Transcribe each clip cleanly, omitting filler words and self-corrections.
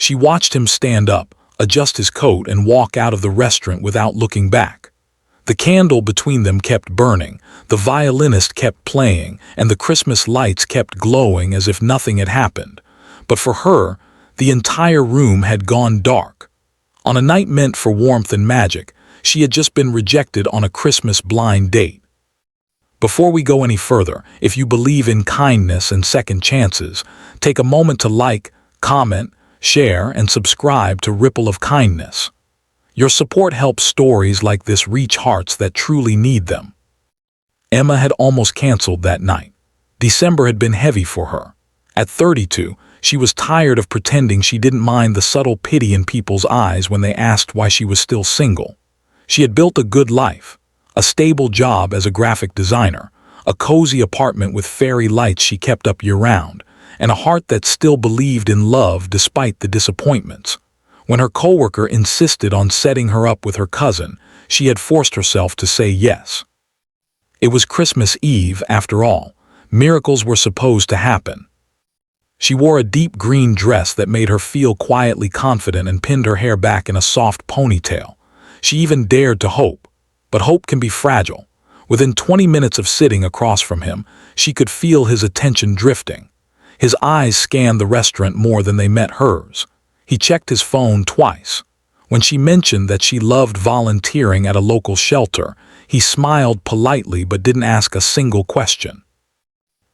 She watched him stand up, adjust his coat, and walk out of the restaurant without looking back. The candle between them kept burning, the violinist kept playing, and the Christmas lights kept glowing as if nothing had happened. But for her, the entire room had gone dark. On a night meant for warmth and magic, she had just been rejected on a Christmas blind date. Before we go any further, if you believe in kindness and second chances, take a moment to like, comment, share, and subscribe to Ripple of Kindness. Your support helps stories like this reach hearts that truly need them. Emma had almost canceled that night. December had been heavy for her. At 32, she was tired of pretending she didn't mind the subtle pity in people's eyes when they asked why she was still single. She had built a good life, a stable job as a graphic designer, a cozy apartment with fairy lights she kept up year-round, and a heart that still believed in love despite the disappointments. When her coworker insisted on setting her up with her cousin, she had forced herself to say yes. It was Christmas Eve, after all. Miracles were supposed to happen. She wore a deep green dress that made her feel quietly confident and pinned her hair back in a soft ponytail. She even dared to hope. But hope can be fragile. Within 20 minutes of sitting across from him, she could feel his attention drifting. His eyes scanned the restaurant more than they met hers. He checked his phone twice. When she mentioned that she loved volunteering at a local shelter, he smiled politely but didn't ask a single question.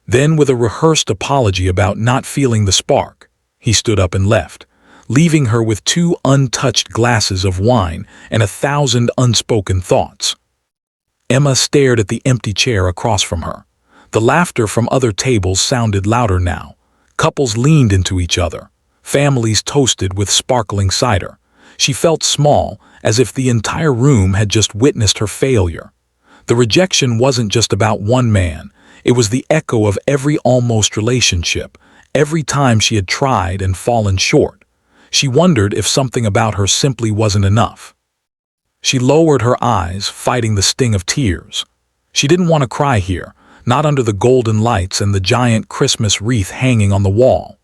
Then, with a rehearsed apology about not feeling the spark, he stood up and left, leaving her with 2 untouched glasses of wine and 1,000 unspoken thoughts. Emma stared at the empty chair across from her. The laughter from other tables sounded louder now. Couples leaned into each other. Families toasted with sparkling cider. She felt small, as if the entire room had just witnessed her failure. The rejection wasn't just about one man. It was the echo of every almost relationship, every time she had tried and fallen short. She wondered if something about her simply wasn't enough. She lowered her eyes, fighting the sting of tears. She didn't want to cry here, not under the golden lights and the giant Christmas wreath hanging on the wall.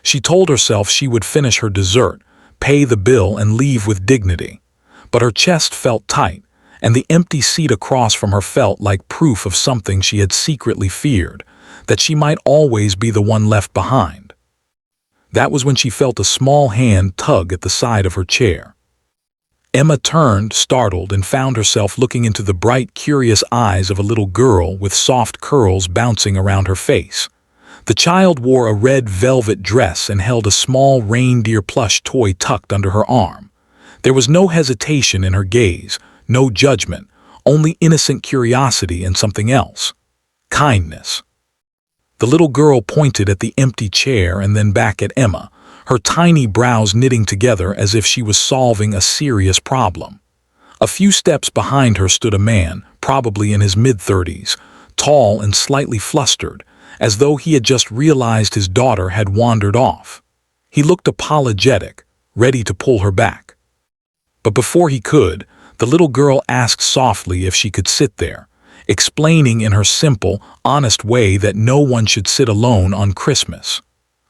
She told herself she would finish her dessert, pay the bill, and leave with dignity. But her chest felt tight, and the empty seat across from her felt like proof of something she had secretly feared, that she might always be the one left behind. That was when she felt a small hand tug at the side of her chair. Emma turned, startled, and found herself looking into the bright, curious eyes of a little girl with soft curls bouncing around her face. The child wore a red velvet dress and held a small reindeer plush toy tucked under her arm. There was no hesitation in her gaze, no judgment, only innocent curiosity and something else: kindness. The little girl pointed at the empty chair and then back at Emma, her tiny brows knitting together as if she was solving a serious problem. A few steps behind her stood a man, probably in his mid-30s, tall and slightly flustered, as though he had just realized his daughter had wandered off. He looked apologetic, ready to pull her back. But before he could, the little girl asked softly if she could sit there, explaining in her simple, honest way that no one should sit alone on Christmas.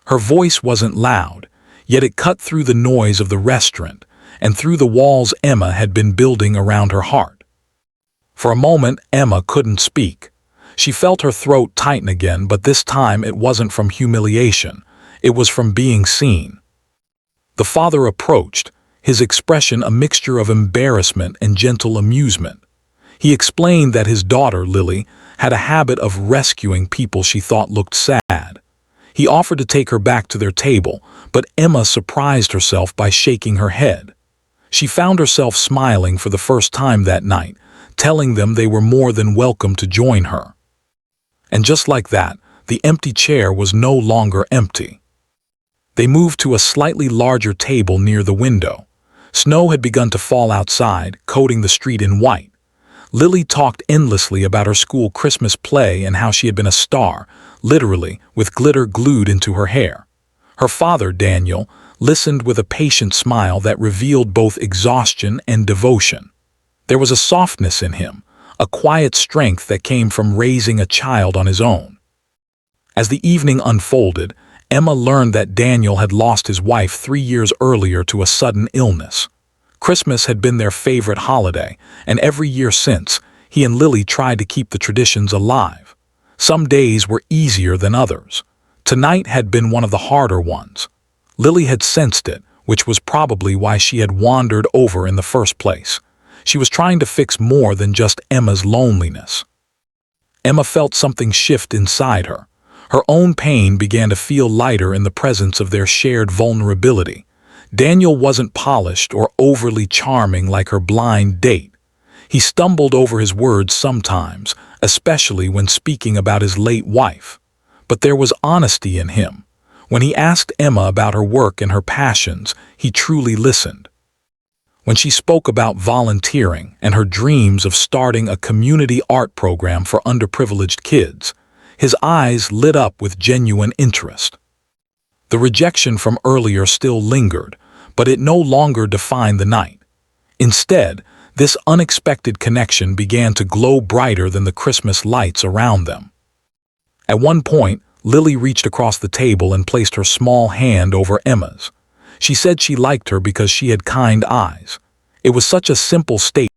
Her voice wasn't loud, yet it cut through the noise of the restaurant and through the walls Emma had been building around her heart. For a moment, Emma couldn't speak. She felt her throat tighten again, but this time it wasn't from humiliation. It was from being seen. The father approached, his expression a mixture of embarrassment and gentle amusement. He explained that his daughter, Lily, had a habit of rescuing people she thought looked sad. He offered to take her back to their table, but Emma surprised herself by shaking her head. She found herself smiling for the first time that night, telling them they were more than welcome to join her. And just like that, the empty chair was no longer empty. They moved to a slightly larger table near the window. Snow had begun to fall outside, coating the street in white. Lily talked endlessly about her school Christmas play and how she had been a star, literally, with glitter glued into her hair. Her father, Daniel, listened with a patient smile that revealed both exhaustion and devotion. There was a softness in him, a quiet strength that came from raising a child on his own. As the evening unfolded, Emma learned that Daniel had lost his wife 3 years earlier to a sudden illness. Christmas had been their favorite holiday, and every year since, he and Lily tried to keep the traditions alive. Some days were easier than others. Tonight had been one of the harder ones. Lily had sensed it, which was probably why she had wandered over in the first place. She was trying to fix more than just Emma's loneliness. Emma felt something shift inside her. Her own pain began to feel lighter in the presence of their shared vulnerability. Daniel wasn't polished or overly charming like her blind date. He stumbled over his words sometimes, especially when speaking about his late wife. But there was honesty in him. When he asked Emma about her work and her passions, he truly listened. When she spoke about volunteering and her dreams of starting a community art program for underprivileged kids, his eyes lit up with genuine interest. The rejection from earlier still lingered, but it no longer defined the night. Instead, this unexpected connection began to glow brighter than the Christmas lights around them. At one point, Lily reached across the table and placed her small hand over Emma's. She said she liked her because she had kind eyes. It was such a simple statement.